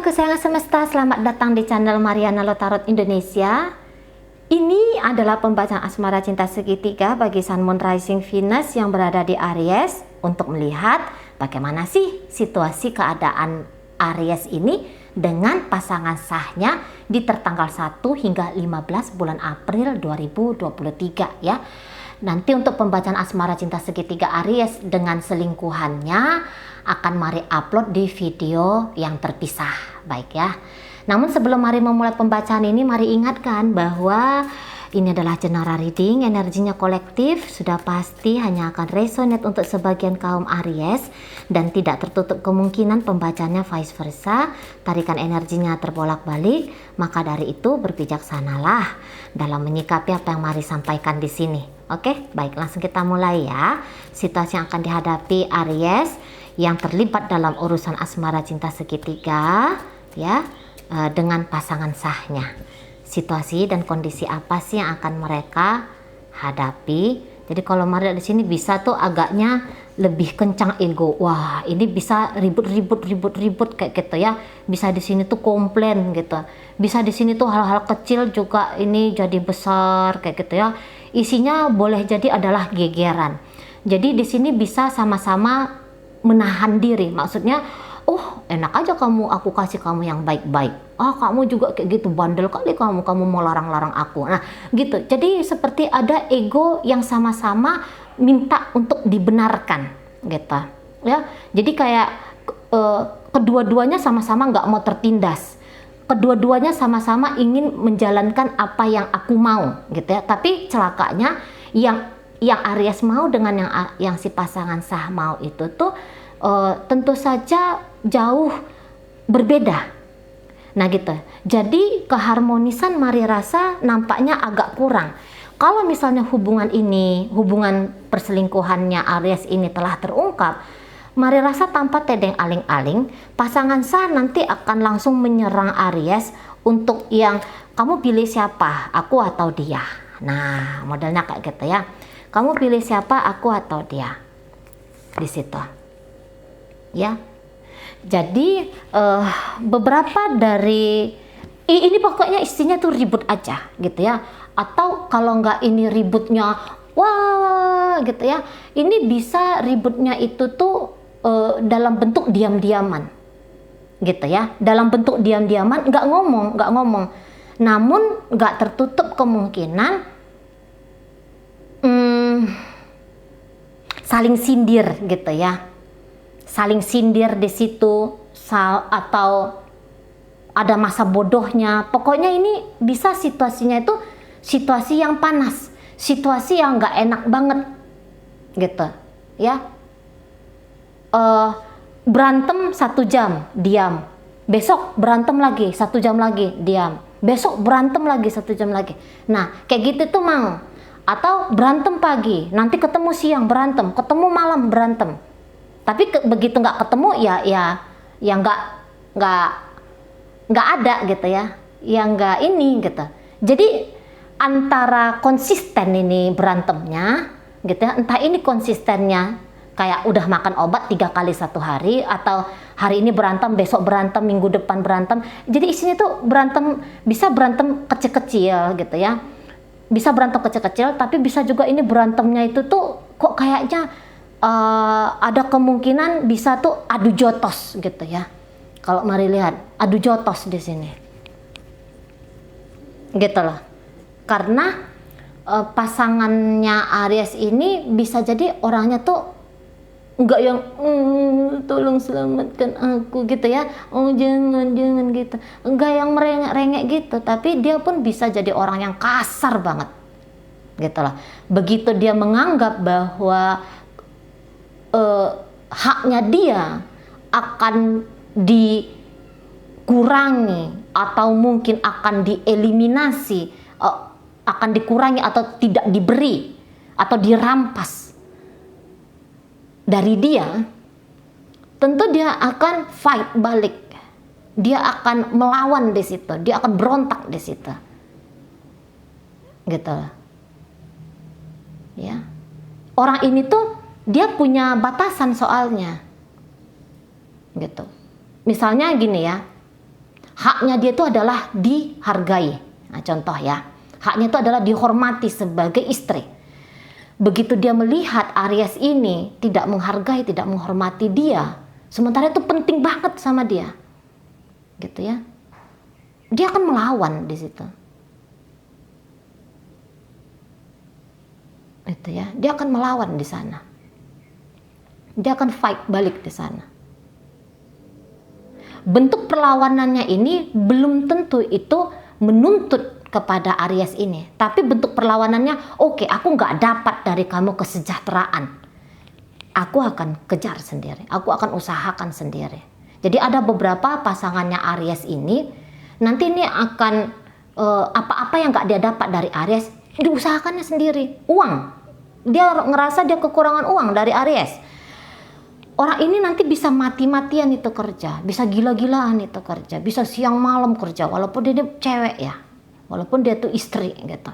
kesayangan semesta, selamat datang di channel Mariana Lotarot Indonesia. Ini adalah pembacaan asmara cinta segitiga bagi Sun Moon Rising Venus yang berada di Aries untuk melihat bagaimana sih situasi keadaan Aries ini dengan pasangan sahnya di tertanggal 1 hingga 15 bulan April 2023 ya. Nanti untuk pembacaan asmara cinta segitiga Aries dengan selingkuhannya akan Mari upload di video yang terpisah, baik ya. Namun sebelum Mari memulai pembacaan ini, Mari ingatkan bahwa ini adalah general reading, energinya kolektif, sudah pasti hanya akan resonate untuk sebagian kaum Aries dan tidak tertutup kemungkinan pembacanya vice versa, tarikan energinya terbolak-balik. Maka dari itu berbijaksanalah dalam menyikapi apa yang Mari sampaikan di sini. Oke, baik, langsung kita mulai ya. Situasi yang akan dihadapi Aries yang terlibat dalam urusan asmara cinta segitiga ya, dengan pasangan sahnya. Situasi dan kondisi apa sih yang akan mereka hadapi? Jadi kalau Mari di sini bisa tuh agaknya lebih kencang ego. Wah, ini bisa ribut kayak gitu ya. Bisa di sini tuh komplain gitu. Bisa di sini tuh hal-hal kecil juga ini jadi besar kayak gitu ya. Isinya boleh jadi adalah gegeran. Jadi di sini bisa sama-sama menahan diri, maksudnya oh enak aja kamu, aku kasih kamu yang baik-baik, kamu juga kayak gitu, bandel kali kamu mau larang-larang aku, nah gitu. Jadi seperti ada ego yang sama-sama minta untuk dibenarkan gitu ya. Jadi kayak kedua-duanya sama-sama nggak mau tertindas, kedua-duanya sama-sama ingin menjalankan apa yang aku mau gitu ya. Tapi celakanya yang Aries mau dengan yang si pasangan sah mau itu tuh tentu saja jauh berbeda. Nah gitu. Jadi keharmonisan Mari rasa nampaknya agak kurang. Kalau misalnya hubungan perselingkuhannya Aries ini telah terungkap, Mari rasa tanpa tedeng aling-aling, pasangan sah nanti akan langsung menyerang Aries untuk yang kamu pilih siapa, aku atau dia. Nah modelnya kayak gitu ya. Kamu pilih siapa, aku atau dia, di situ ya. Jadi beberapa dari ini pokoknya istinya tuh ribut aja gitu ya. Atau kalau nggak ini ributnya wah gitu ya, ini bisa ributnya itu tuh dalam bentuk diam-diaman gitu ya. Dalam bentuk diam-diaman, nggak ngomong, namun nggak tertutup kemungkinan saling sindir gitu ya, saling sindir di situ, atau ada masa bodohnya. Pokoknya ini bisa situasinya itu situasi yang panas, situasi yang nggak enak banget gitu ya. Berantem 1 jam diam, besok berantem lagi 1 jam lagi diam, besok berantem lagi 1 jam lagi. Nah kayak gitu tuh mau. Atau berantem pagi, nanti ketemu siang berantem, ketemu malam berantem. Tapi begitu nggak ketemu ya nggak ada gitu ya, yang nggak ini gitu. Jadi antara konsisten ini berantemnya gitu ya, entah ini konsistennya kayak udah makan obat 3 kali 1 hari, atau hari ini berantem, besok berantem, minggu depan berantem. Jadi isinya tuh berantem, bisa berantem kecil-kecil gitu ya. Bisa berantem kecil-kecil, tapi bisa juga ini berantemnya itu tuh kok kayaknya ada kemungkinan bisa tuh adu jotos gitu ya. Kalau Mari lihat adu jotos di sini, gitu loh. Karena pasangannya Aries ini bisa jadi orangnya tuh enggak yang tolong selamatkan aku gitu ya, oh jangan gitu, enggak yang merengek-rengek gitu, tapi dia pun bisa jadi orang yang kasar banget gitu loh. Begitu dia menganggap bahwa haknya dia akan dikurangi atau mungkin akan dieliminasi, akan dikurangi atau tidak diberi atau dirampas dari dia, tentu dia akan fight balik, dia akan melawan di situ, dia akan berontak di situ, gitu ya. Orang ini tuh dia punya batasan soalnya, gitu. Misalnya gini ya, Haknya dia itu adalah dihargai. Nah, contoh ya, haknya itu adalah dihormati sebagai istri. Begitu dia melihat Aries ini tidak menghargai, tidak menghormati dia, sementara itu penting banget sama dia, gitu ya, dia akan melawan di situ. Itu ya, dia akan melawan di sana. Dia akan fight balik di sana. Bentuk perlawanannya ini belum tentu itu menuntut kepada Aries ini, tapi bentuk perlawanannya, oke, aku nggak dapat dari kamu kesejahteraan, aku akan kejar sendiri, aku akan usahakan sendiri. Jadi ada beberapa pasangannya Aries ini, nanti ini akan apa-apa yang nggak dia dapat dari Aries, diusahakannya sendiri. Uang, dia ngerasa dia kekurangan uang dari Aries. Orang ini nanti bisa mati-matian itu kerja, bisa gila-gilaan itu kerja, bisa siang malam kerja, walaupun dia cewek ya, walaupun dia tuh istri gitu.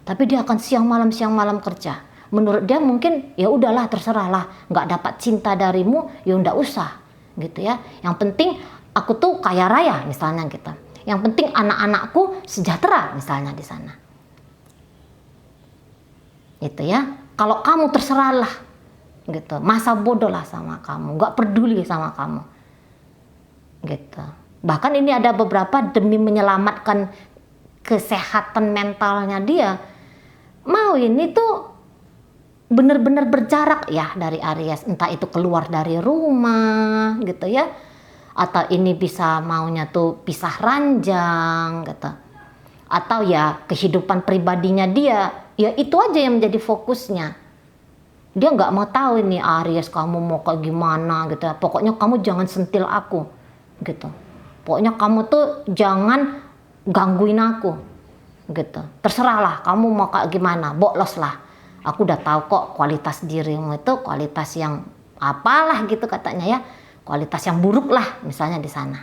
Tapi dia akan siang malam kerja. Menurut dia mungkin ya udahlah, terserahlah, nggak dapat cinta darimu, ya udah usah gitu ya. Yang penting aku tuh kaya raya misalnya gitu. Yang penting anak-anakku sejahtera misalnya di sana. Itu ya. Kalau kamu terserahlah gitu, masa bodoh lah sama kamu, nggak peduli sama kamu gitu. Bahkan ini ada beberapa demi menyelamatkan kesehatan mentalnya dia, mau ini tuh bener-bener berjarak ya dari Aries, entah itu keluar dari rumah gitu ya, atau ini bisa maunya tuh pisah ranjang gitu, atau ya kehidupan pribadinya dia, ya itu aja yang menjadi fokusnya. Dia nggak mau tahu ini Aries kamu mau kayak gimana gitu. Pokoknya kamu jangan sentil aku gitu. Pokoknya kamu tuh jangan gangguin aku gitu. Terserahlah kamu mau kayak gimana, bolos lah. Aku udah tahu kok kualitas dirimu itu kualitas yang apalah gitu katanya ya. Kualitas yang buruk lah misalnya di sana.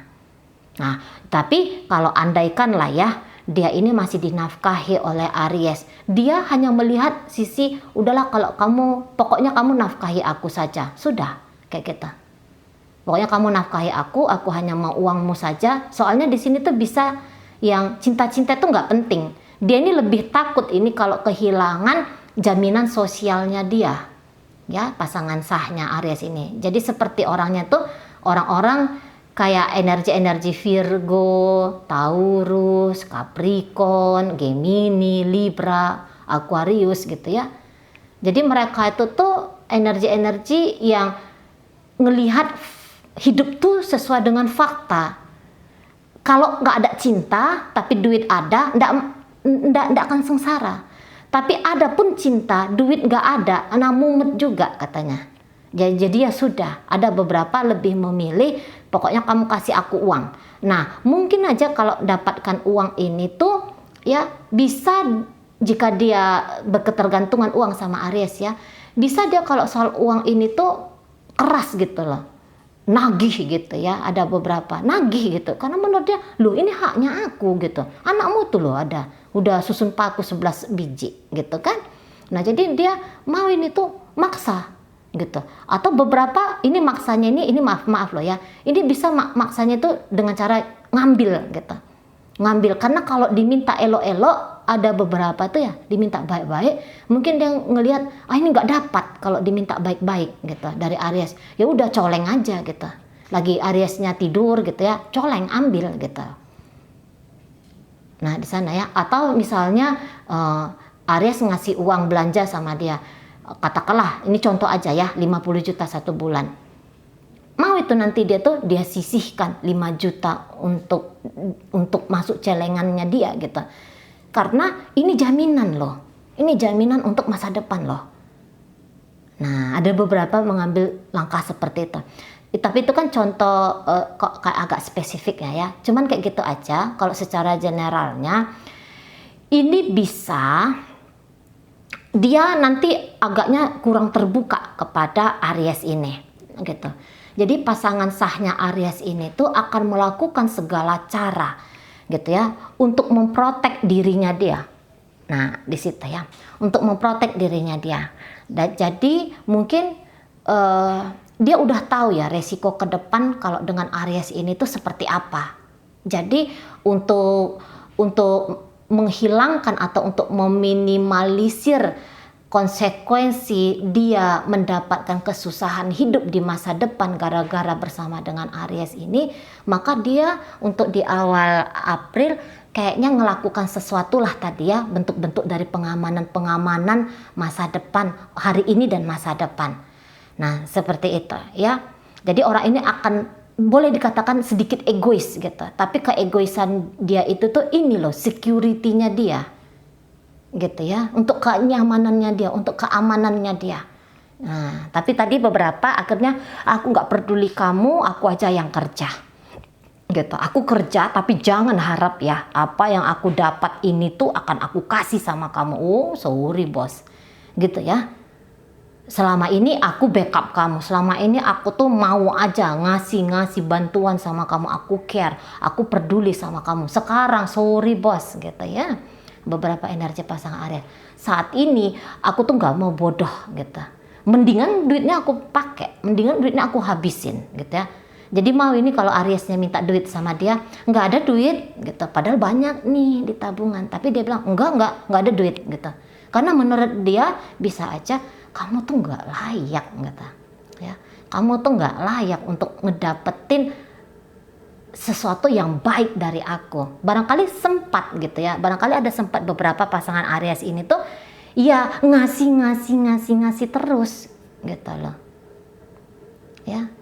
Nah, tapi kalau andaikan lah ya, dia ini masih dinafkahi oleh Aries. Dia hanya melihat sisi, udahlah kalau kamu, pokoknya kamu nafkahi aku saja. Sudah, kayak gitu. Pokoknya kamu nafkahi aku hanya mau uangmu saja. Soalnya di sini tuh bisa yang cinta-cinta itu nggak penting. Dia ini lebih takut ini kalau kehilangan jaminan sosialnya dia. Ya, pasangan sahnya Aries ini. Jadi seperti orangnya tuh, orang-orang kayak energi-energi Virgo, Taurus, Capricorn, Gemini, Libra, Aquarius gitu ya. Jadi mereka itu tuh energi-energi yang ngelihat hidup tuh sesuai dengan fakta. Kalau nggak ada cinta, tapi duit ada, ndak akan sengsara. Tapi ada pun cinta, duit nggak ada, mumet juga katanya. Jadi ya sudah, ada beberapa lebih memilih pokoknya kamu kasih aku uang. Nah, mungkin aja kalau dapatkan uang ini tuh ya bisa, jika dia berketergantungan uang sama Aries ya, bisa dia kalau soal uang ini tuh keras gitu loh. Nagih gitu ya, ada beberapa nagih gitu. Karena menurut dia, loh ini haknya aku gitu. Anakmu tuh loh ada, udah susun paku 11 biji gitu kan. Nah, jadi dia mau ini tuh maksa gitu. Atau beberapa ini maksanya ini maaf loh ya, ini bisa maksanya itu dengan cara ngambil gitu, ngambil. Karena kalau diminta elok-elok, ada beberapa tuh ya diminta baik-baik, mungkin dia ngelihat ini nggak dapat kalau diminta baik-baik gitu dari Aries, ya udah coleng aja gitu. Lagi Ariesnya tidur gitu ya, coleng ambil gitu. Nah di sana ya. Atau misalnya Aries ngasih uang belanja sama dia, katakanlah ini contoh aja ya, 50 juta satu bulan. Mau itu nanti dia sisihkan 5 juta untuk masuk celengannya dia gitu. Karena ini jaminan loh. Ini jaminan untuk masa depan loh. Nah, ada beberapa mengambil langkah seperti itu. Tapi itu kan contoh kok kayak agak spesifik ya. Cuman kayak gitu aja. Kalau secara generalnya ini bisa dia nanti agaknya kurang terbuka kepada Aries ini gitu. Jadi pasangan sahnya Aries ini tuh akan melakukan segala cara gitu ya untuk memprotek dirinya dia. Nah di situ ya, untuk memprotek dirinya dia. Dan jadi mungkin dia udah tahu ya resiko ke depan kalau dengan Aries ini tuh seperti apa Jadi untuk menghilangkan atau untuk meminimalisir konsekuensi dia mendapatkan kesusahan hidup di masa depan gara-gara bersama dengan Aries ini, maka dia untuk di awal April kayaknya melakukan sesuatu lah tadi ya, bentuk-bentuk dari pengamanan masa depan hari ini dan masa depan. Nah, seperti itu ya. Jadi orang ini akan boleh dikatakan sedikit egois gitu, tapi keegoisan dia itu tuh ini loh, security-nya dia gitu ya, untuk kenyamanannya dia, untuk keamanannya dia. Nah, tapi tadi beberapa akhirnya aku nggak peduli kamu, aku aja yang kerja gitu. Aku kerja tapi jangan harap ya apa yang aku dapat ini tuh akan aku kasih sama kamu. Oh sorry bos gitu ya. Selama ini aku backup kamu, selama ini aku tuh mau aja ngasih bantuan sama kamu, aku care, aku peduli sama kamu. Sekarang sorry bos gitu ya. Beberapa energi pasangan Aries saat ini aku tuh nggak mau bodoh gitu, mendingan duitnya aku pakai, mendingan duitnya aku habisin gitu ya. Jadi mau ini kalau Ariesnya minta duit sama dia, nggak ada duit gitu, padahal banyak nih di tabungan, tapi dia bilang enggak ada duit gitu, karena menurut dia bisa aja kamu tuh nggak layak gitu ya, kamu tuh nggak layak untuk ngedapetin sesuatu yang baik dari aku. Barangkali sempat gitu ya, barangkali ada sempat beberapa pasangan Aries ini tuh ya ngasih terus gitu loh ya.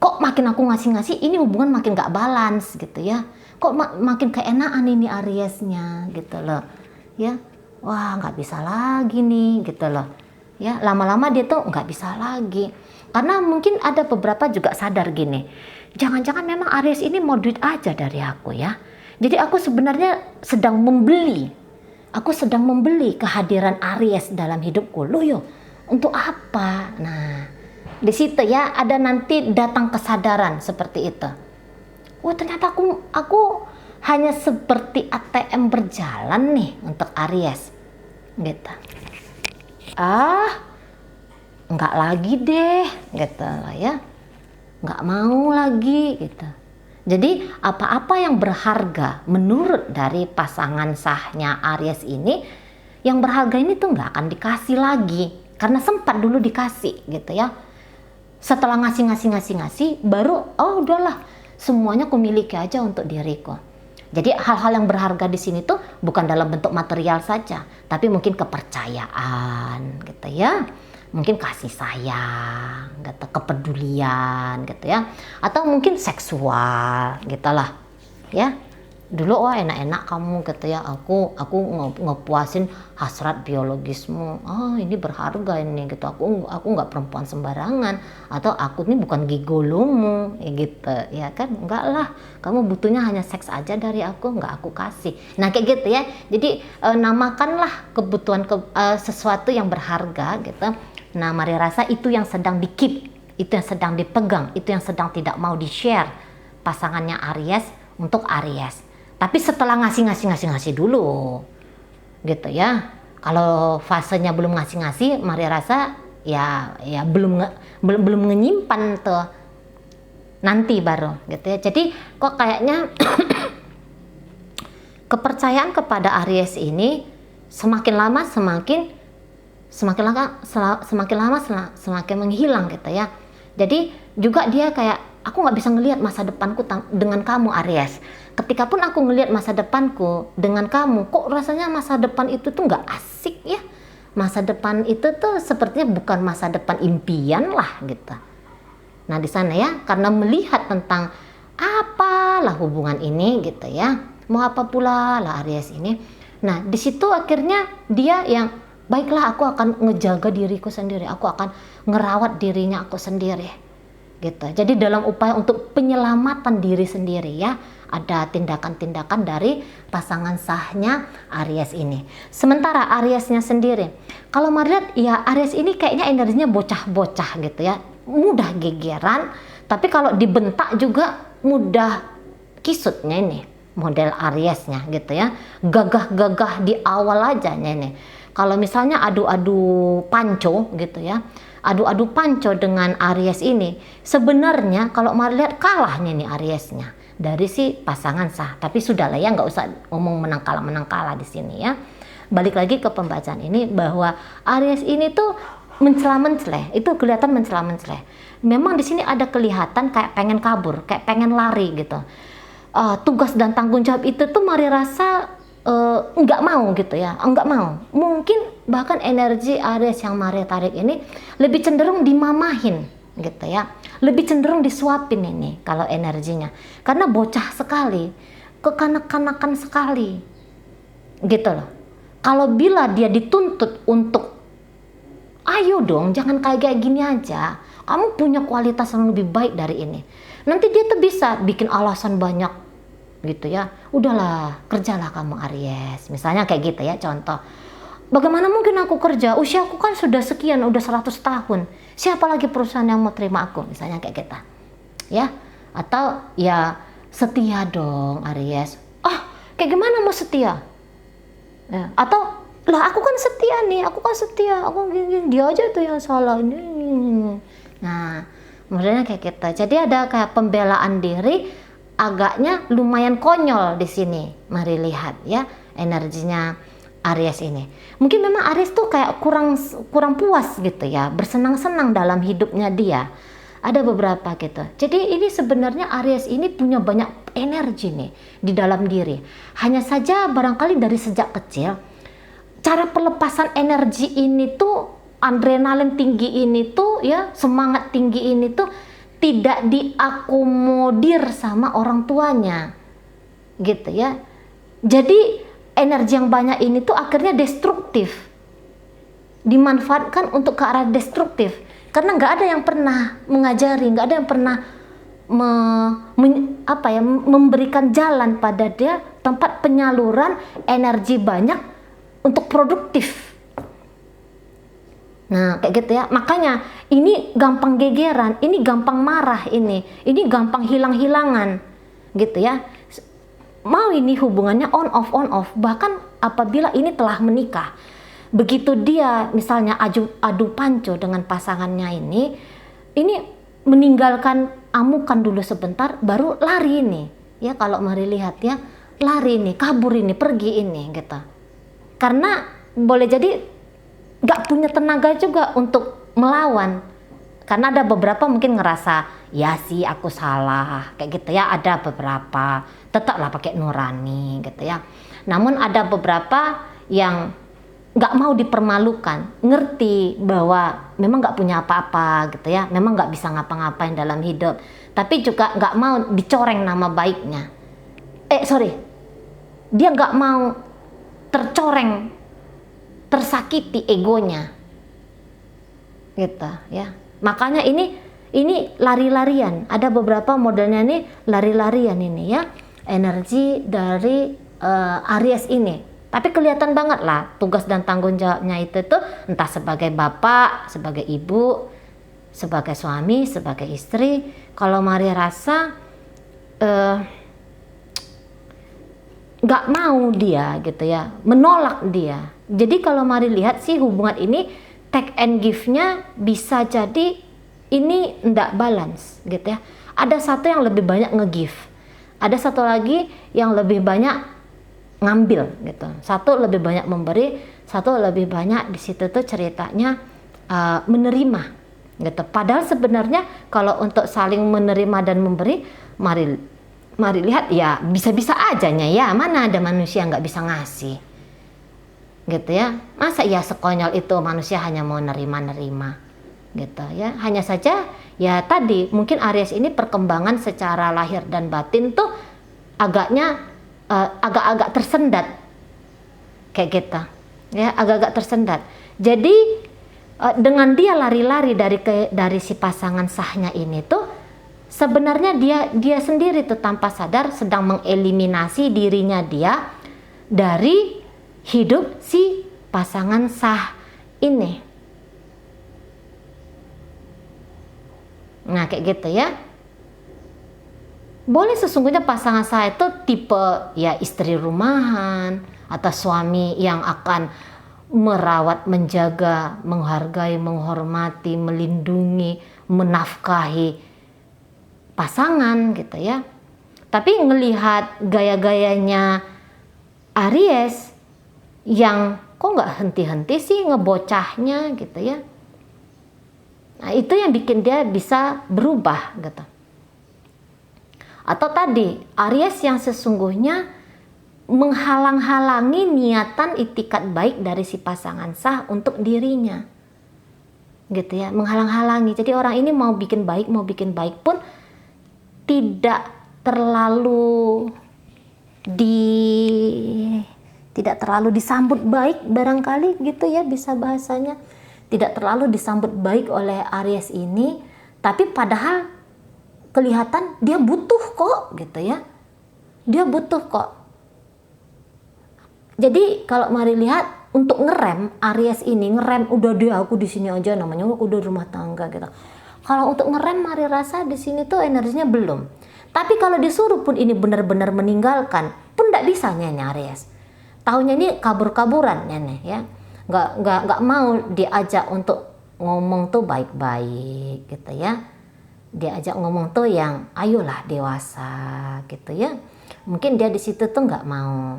Kok makin aku ngasih ini hubungan makin gak balance gitu ya, kok makin keenaan ini Ariesnya gitu loh ya. Wah nggak bisa lagi nih gitu loh ya, lama-lama dia tuh nggak bisa lagi, karena mungkin ada beberapa juga sadar gini, jangan-jangan memang Aries ini mau duit aja dari aku ya. Jadi aku sebenarnya sedang membeli kehadiran Aries dalam hidupku. Loh yo, untuk apa? Nah, di situ ya ada nanti datang kesadaran seperti itu. Oh, ternyata aku hanya seperti ATM berjalan nih untuk Aries. Gitu. Enggak lagi deh, gitu lah ya. Nggak mau lagi gitu. Jadi apa-apa yang berharga menurut dari pasangan sahnya Aries ini, yang berharga ini tuh nggak akan dikasih lagi, karena sempat dulu dikasih gitu ya. Setelah ngasih baru oh udahlah semuanya aku miliki aja untuk diriku. Jadi hal-hal yang berharga di sini tuh bukan dalam bentuk material saja, tapi mungkin kepercayaan gitu ya. Mungkin kasih sayang, gitu, kepedulian gitu ya, atau mungkin seksual gitulah ya. Dulu wah enak-enak kamu gitu ya, aku ngepuasin hasrat biologismu. Oh ini berharga ini gitu, aku nggak perempuan sembarangan, atau aku ini bukan gigolomu ya gitu ya kan. Enggak lah, kamu butuhnya hanya seks aja dari aku, nggak aku kasih. Nah kayak gitu ya. Jadi namakanlah kebutuhan sesuatu yang berharga gitu. Nah mari rasa itu yang sedang di-keep, itu yang sedang dipegang, itu yang sedang tidak mau di-share pasangannya Aries untuk Aries. Tapi setelah ngasih dulu gitu ya. Kalau fasenya belum ngasih, mari rasa ya belum menyimpan tuh, nanti baru gitu ya. Jadi kok kayaknya kepercayaan kepada Aries ini semakin lama semakin menghilang gitu ya. Jadi juga dia kayak aku nggak bisa ngelihat masa depanku dengan kamu Aries. Ketika pun aku ngelihat masa depanku dengan kamu, kok rasanya masa depan itu tuh nggak asik ya. Masa depan itu tuh sepertinya bukan masa depan impian lah gitu. Nah di sana ya, karena melihat tentang apalah hubungan ini gitu ya, mau apa pula lah Aries ini. Nah di situ akhirnya dia yang baiklah, aku akan ngejaga diriku sendiri, aku akan ngerawat dirinya aku sendiri gitu. Jadi dalam upaya untuk penyelamatan diri sendiri ya, ada tindakan-tindakan dari pasangan sahnya Aries ini. Sementara Ariesnya sendiri, kalau melihat ya Aries ini kayaknya energinya bocah-bocah gitu ya, mudah gegeran, tapi kalau dibentak juga mudah kisutnya ini model Ariesnya gitu ya. Gagah-gagah di awal aja nih. Kalau misalnya adu-adu panco gitu ya, adu-adu panco dengan Aries ini, sebenarnya kalau melihat kalahnya nih Ariesnya. dari si pasangan sah. Tapi sudahlah ya, nggak usah ngomong menang kalah di sini ya. Balik lagi ke pembacaan ini bahwa Aries ini tuh mencela-menceleh, itu kelihatan mencela-menceleh. Memang di sini ada kelihatan kayak pengen kabur, kayak pengen lari gitu. Tugas dan tanggung jawab itu tuh Mari rasa nggak mau gitu ya, nggak mau. Mungkin bahkan energi Aries yang Mari tarik ini lebih cenderung dimamahin gitu ya, lebih cenderung disuapin ini kalau energinya, karena bocah sekali, kekanak-kanakan sekali gitu loh. Kalau bila dia dituntut untuk ayo dong, jangan kayak gini aja, kamu punya kualitas yang lebih baik dari ini, nanti dia tuh bisa bikin alasan banyak gitu ya. Udahlah, kerjalah kamu Aries, misalnya kayak gitu ya. Contoh, bagaimana mungkin aku kerja, usia aku kan sudah sekian, udah 100 tahun, siapa lagi perusahaan yang mau terima aku, misalnya kayak gitu ya. Atau ya setia dong Aries, kayak gimana mau setia ya. Atau lah aku kan setia nih, aku gini, dia aja tuh yang salah. Nah modelnya kayak gitu. Jadi ada kayak pembelaan diri, agaknya lumayan konyol di sini. Mari lihat ya energinya Aries ini. Mungkin memang Aries tuh kayak kurang puas gitu ya, bersenang-senang dalam hidupnya dia. Ada beberapa gitu. Jadi ini sebenarnya Aries ini punya banyak energi nih di dalam diri. Hanya saja barangkali dari sejak kecil, cara pelepasan energi ini tuh, adrenalin tinggi ini tuh ya, semangat tinggi ini tuh tidak diakomodir sama orang tuanya gitu ya. Jadi energi yang banyak ini tuh akhirnya destruktif, dimanfaatkan untuk ke arah destruktif, karena nggak ada yang pernah mengajari, nggak ada yang pernah memberikan jalan pada dia, tempat penyaluran energi banyak untuk produktif. Nah kayak gitu ya. Makanya ini gampang gegeran, ini gampang marah, ini gampang hilang-hilangan gitu ya. Mau ini hubungannya on off, bahkan apabila ini telah menikah, begitu dia misalnya adu panco dengan pasangannya ini meninggalkan amukan dulu sebentar, baru lari ini ya. Kalau Mari lihat ya, lari ini, kabur ini, pergi ini gitu, karena boleh jadi nggak punya tenaga juga untuk melawan, karena ada beberapa mungkin ngerasa ya sih aku salah kayak gitu ya. Ada beberapa tetaplah pakai nurani gitu ya. Namun ada beberapa yang nggak mau dipermalukan, ngerti bahwa memang nggak punya apa-apa gitu ya, memang nggak bisa ngapa-ngapain dalam hidup, tapi juga nggak mau dicoreng nama baiknya. Dia nggak mau tercoreng, tersakiti egonya gitu ya. Makanya ini lari-larian. Ada beberapa modelnya nih lari-larian ini ya, energi dari Aries ini. Tapi kelihatan banget lah tugas dan tanggung jawabnya itu tuh, entah sebagai bapak, sebagai ibu, sebagai suami, sebagai istri. Kalau Mari rasa nggak mau dia gitu ya, menolak dia. Jadi kalau Mari lihat sih hubungan ini take and give-nya bisa jadi ini ndak balance gitu ya. Ada satu yang lebih banyak nge-give, ada satu lagi yang lebih banyak ngambil gitu. Satu lebih banyak memberi, satu lebih banyak di situ tuh ceritanya menerima gitu. Padahal sebenarnya kalau untuk saling menerima dan memberi, Mari lihat ya bisa-bisa ajanya ya, mana ada manusia nggak bisa ngasih gitu ya. Masa ya sekonyol itu manusia hanya mau nerima gitu ya. Hanya saja ya tadi mungkin Aries ini perkembangan secara lahir dan batin tuh agak-agak tersendat kayak gitu ya, agak-agak tersendat. Jadi dengan dia lari-lari dari si pasangan sahnya ini tuh, sebenarnya dia sendiri tuh tanpa sadar sedang mengeliminasi dirinya dia dari hidup si pasangan sah ini. Nah kayak gitu ya. Boleh sesungguhnya pasangan sah itu tipe ya istri rumahan atau suami yang akan merawat, menjaga, menghargai, menghormati, melindungi, menafkahi pasangan gitu ya. Tapi ngelihat gaya-gayanya Aries yang kok nggak henti-henti sih ngebocahnya gitu ya. Nah, itu yang bikin dia bisa berubah gitu. Atau tadi Aries yang sesungguhnya menghalang-halangi niatan itikat baik dari si pasangan sah untuk dirinya, gitu ya, menghalang-halangi. Jadi orang ini mau bikin baik pun tidak terlalu disambut baik barangkali, gitu ya bisa bahasanya. Tidak terlalu disambut baik oleh Aries ini, tapi padahal kelihatan dia butuh kok, gitu ya. Dia butuh kok. Jadi kalau mari lihat untuk ngerem Aries ini, ngerem udah deh aku di sini aja, namanya aku udah rumah tangga gitu. Kalau untuk ngerem mari rasa di sini tuh energinya belum. Tapi kalau disuruh pun ini benar-benar meninggalkan pun tidak bisa nih Aries. Tahunya ini kabur-kaburan nih ya. Nggak mau diajak untuk ngomong tuh baik-baik gitu ya. Diajak ngomong tuh yang ayolah dewasa gitu ya. Mungkin dia di situ tuh nggak mau.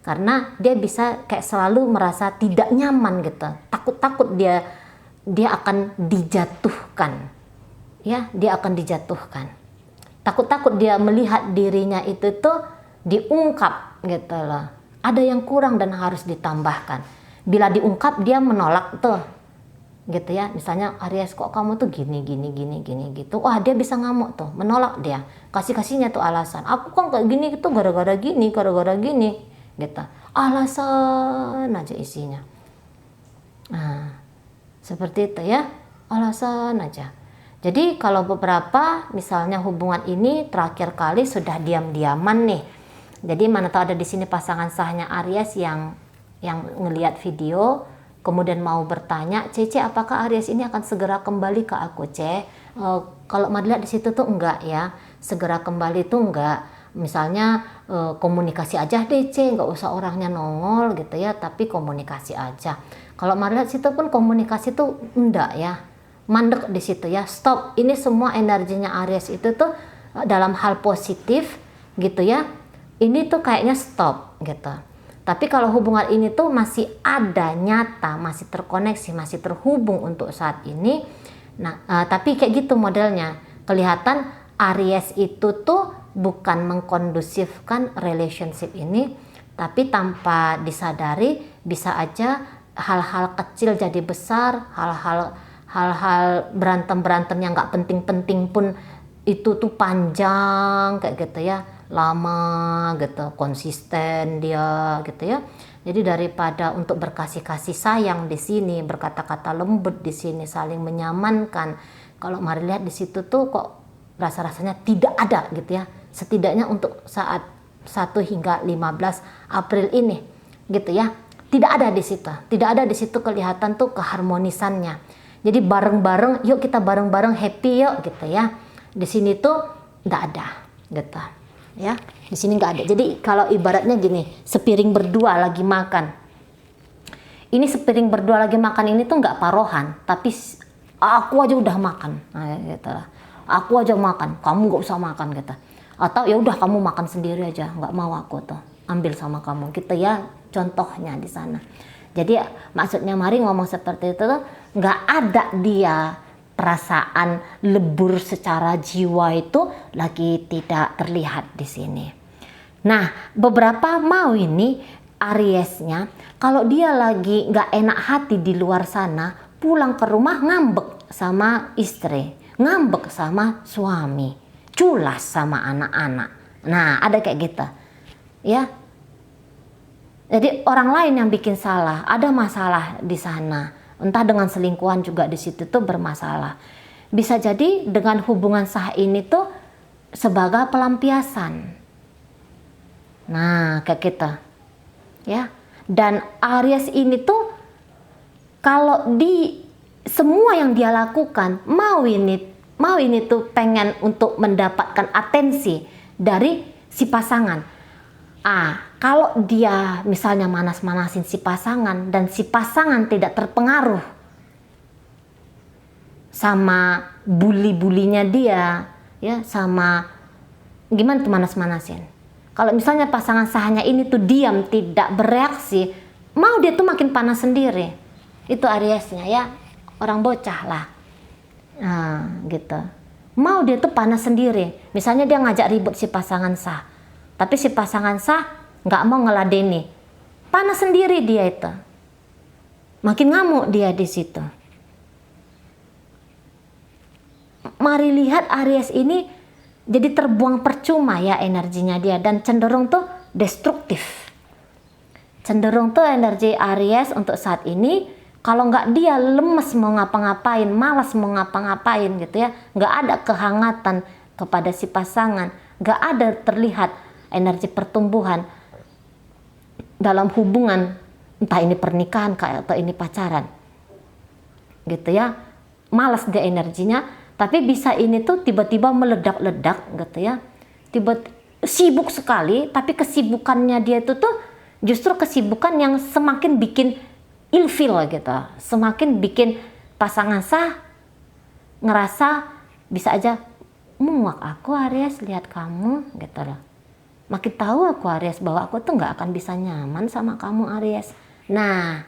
Karena dia bisa kayak selalu merasa tidak nyaman gitu, takut dia akan dijatuhkan, ya dia akan dijatuhkan, takut dia melihat dirinya itu tuh diungkap gitu loh, ada yang kurang dan harus ditambahkan. Bila diungkap dia menolak tuh, gitu ya. Misalnya Aries kok kamu tuh gini gitu, wah dia bisa ngamuk tuh, menolak dia, kasihnya tuh alasan, aku kan kayak gini gitu gara-gara gini gitu, alasan aja isinya. Nah, seperti itu ya, alasan aja. Jadi kalau beberapa misalnya hubungan ini terakhir kali sudah diam-diaman nih. Jadi mana tahu ada di sini pasangan sahnya Aries yang ngelihat video kemudian mau bertanya, Cece apakah Aries ini akan segera kembali ke aku, kalau melihat di situ tuh enggak ya, segera kembali tuh enggak. Misalnya komunikasi aja deh nggak usah orangnya nongol gitu ya, tapi komunikasi aja. Kalau melihat situ pun komunikasi tuh enggak ya, mandek di situ ya, stop. Ini semua energinya Aries itu tuh dalam hal positif gitu ya, ini tuh kayaknya stop gitu. Tapi kalau hubungan ini tuh masih ada nyata, masih terkoneksi, masih terhubung untuk saat ini. Nah tapi kayak gitu modelnya, kelihatan Aries itu tuh bukan mengkondusifkan relationship ini, tapi tanpa disadari bisa aja hal-hal kecil jadi besar, hal-hal berantem yang nggak penting-penting pun itu tuh panjang kayak gitu ya, lama gitu, konsisten dia gitu ya. Jadi daripada untuk berkasih-kasih sayang di sini, berkata-kata lembut di sini, saling menyamankan, kalau mari lihat di situ tuh kok rasa-rasanya tidak ada gitu ya. Setidaknya untuk saat 1 hingga 15 April ini gitu ya, tidak ada di situ, kelihatan tuh keharmonisannya. Jadi bareng-bareng, yuk kita bareng-bareng happy yuk gitu ya. Di sini tuh nggak ada gitu ya, di sini nggak ada. Jadi kalau ibaratnya gini, sepiring berdua lagi makan, ini sepiring berdua lagi makan ini tuh nggak parohan, tapi aku aja udah makan, nah, gitu lah. Aku aja makan, kamu nggak usah makan gitu. Atau ya udah kamu makan sendiri aja, nggak mau aku tuh ambil sama kamu gitu ya, contohnya di sana. Jadi maksudnya mari ngomong seperti itu tuh nggak ada dia perasaan lebur secara jiwa itu lagi tidak terlihat di sini. Nah beberapa mau ini Ariesnya kalau dia lagi nggak enak hati di luar sana, pulang ke rumah ngambek sama istri, ngambek sama suami, culas sama anak-anak. Nah ada kayak gitu ya. Jadi orang lain yang bikin salah, ada masalah di sana, entah dengan selingkuhan juga di situ tuh bermasalah. Bisa jadi dengan hubungan sah ini tuh sebagai pelampiasan. Nah kayak gitu ya. Dan Aries ini tuh kalau di semua yang dia lakukan, mau ini tuh pengen untuk mendapatkan atensi dari si pasangan. Kalau dia misalnya manas-manasin si pasangan dan si pasangan tidak terpengaruh sama bully-bulinya dia, ya, sama gimana tuh manas-manasin? Kalau misalnya pasangan sahnya ini tuh diam, tidak bereaksi, mau dia tuh makin panas sendiri. Itu Ariesnya ya, orang bocah lah. Nah, gitu. Mau dia tuh panas sendiri. Misalnya dia ngajak ribut si pasangan sah, tapi si pasangan sah nggak mau ngeladeni. Panas sendiri dia itu. Makin ngamuk dia di situ. Mari lihat Aries ini jadi terbuang percuma ya energinya dia, dan cenderung tuh destruktif. Cenderung tuh energi Aries untuk saat ini, kalau nggak dia lemes mau ngapa-ngapain, malas mau ngapa-ngapain gitu ya, nggak ada kehangatan kepada si pasangan, nggak ada terlihat energi pertumbuhan dalam hubungan, entah ini pernikahan atau ini pacaran gitu ya, malas dia energinya. Tapi bisa ini tuh tiba-tiba meledak-ledak gitu ya, sibuk sekali, tapi kesibukannya dia itu tuh justru kesibukan yang semakin bikin ilfil gitu, semakin bikin pasangan sah ngerasa bisa aja muak, aku Aries lihat kamu gitu loh. Makin tahu aku Aries bahwa aku tuh nggak akan bisa nyaman sama kamu Aries. Nah,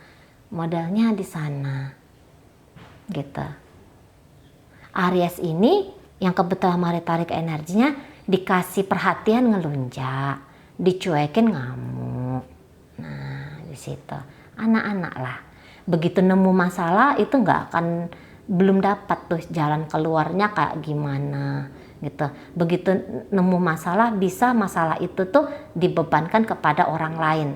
modalnya di sana gitu. Aries ini yang kebetulan mari tarik energinya, dikasih perhatian ngelunjak, dicuekin ngamuk. Nah, di situ anak-anak lah. Begitu nemu masalah itu nggak akan, belum dapat tuh jalan keluarnya kayak gimana gitu. Begitu nemu masalah, bisa masalah itu tuh dibebankan kepada orang lain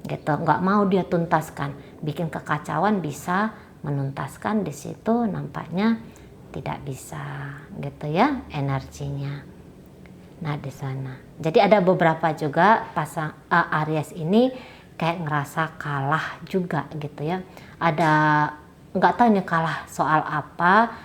gitu. Nggak mau dia tuntaskan, bikin kekacauan, bisa menuntaskan. Di situ nampaknya tidak bisa gitu ya energinya. Nah di sana. Jadi ada beberapa juga pasang Aries ini kayak ngerasa kalah juga gitu ya. Ada nggak tahu nih kalah soal apa,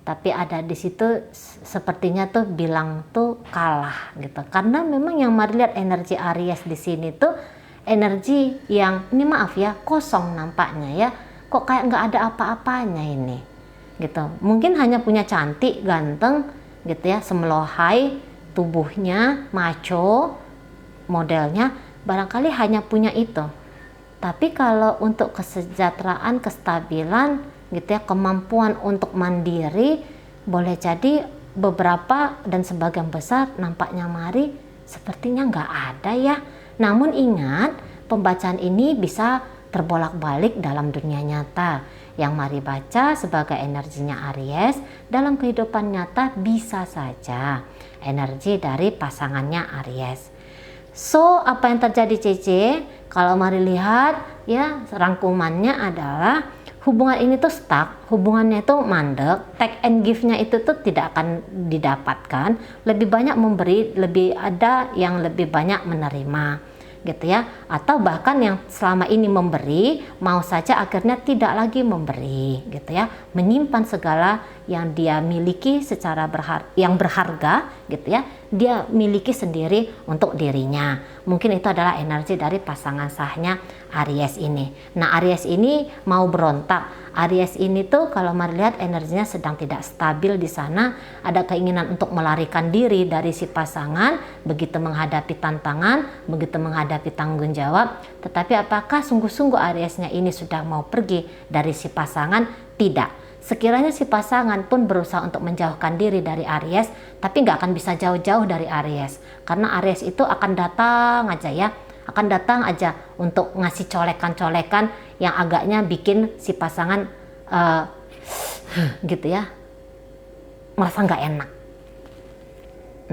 tapi ada di situ sepertinya tuh bilang tuh kalah gitu. Karena memang yang mari lihat energi Aries di sini tuh energi yang ini maaf ya kosong nampaknya ya. Kok kayak nggak ada apa-apanya ini. Gitu, mungkin hanya punya cantik, ganteng gitu ya, semelohai tubuhnya, maco modelnya, barangkali hanya punya itu. Tapi kalau untuk kesejahteraan, kestabilan gitu ya, kemampuan untuk mandiri, boleh jadi beberapa dan sebagian besar nampaknya mari sepertinya nggak ada ya. Namun ingat, pembacaan ini bisa terbolak-balik dalam dunia nyata. Yang mari baca sebagai energinya Aries dalam kehidupan nyata bisa saja energi dari pasangannya Aries. So, apa yang terjadi Cece? Kalau mari lihat ya, rangkumannya adalah hubungan ini tuh stuck, hubungannya itu mandek, take and give-nya itu tuh tidak akan didapatkan, lebih banyak memberi, lebih ada yang lebih banyak menerima gitu ya, atau bahkan yang selama ini memberi mau saja akhirnya tidak lagi memberi gitu ya, menyimpan segala yang dia miliki secara yang berharga gitu ya, dia miliki sendiri untuk dirinya. Mungkin itu adalah energi dari pasangan sahnya Aries ini. Nah Aries ini mau berontak. Aries ini tuh kalau mari lihat energinya sedang tidak stabil di sana, ada keinginan untuk melarikan diri dari si pasangan, begitu menghadapi tantangan, begitu menghadapi tanggung jawab. Tetapi apakah sungguh-sungguh Ariesnya ini sudah mau pergi dari si pasangan? Tidak. Sekiranya si pasangan pun berusaha untuk menjauhkan diri dari Aries, tapi nggak akan bisa jauh-jauh dari Aries, karena Aries itu akan datang aja ya, akan datang aja untuk ngasih colekan-colekan yang agaknya bikin si pasangan gitu ya, merasa nggak enak.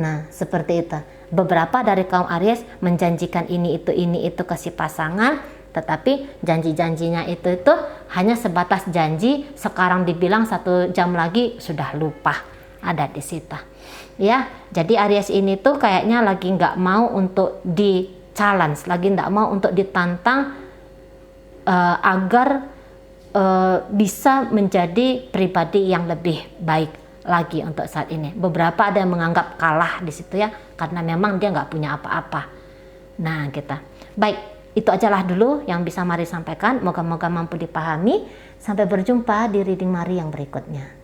Nah seperti itu. Beberapa dari kaum Aries menjanjikan ini itu ke si pasangan, tetapi janji-janjinya itu hanya sebatas janji. Sekarang dibilang 1 jam lagi sudah lupa, ada di situ ya. Jadi Aries ini tuh kayaknya lagi nggak mau untuk di challenge, lagi nggak mau untuk ditantang agar bisa menjadi pribadi yang lebih baik lagi untuk saat ini. Beberapa ada yang menganggap kalah di situ ya, karena memang dia nggak punya apa-apa. Nah kita baik, itu ajalah dulu yang bisa Mari sampaikan. Moga-moga mampu dipahami. Sampai berjumpa di reading Mari yang berikutnya.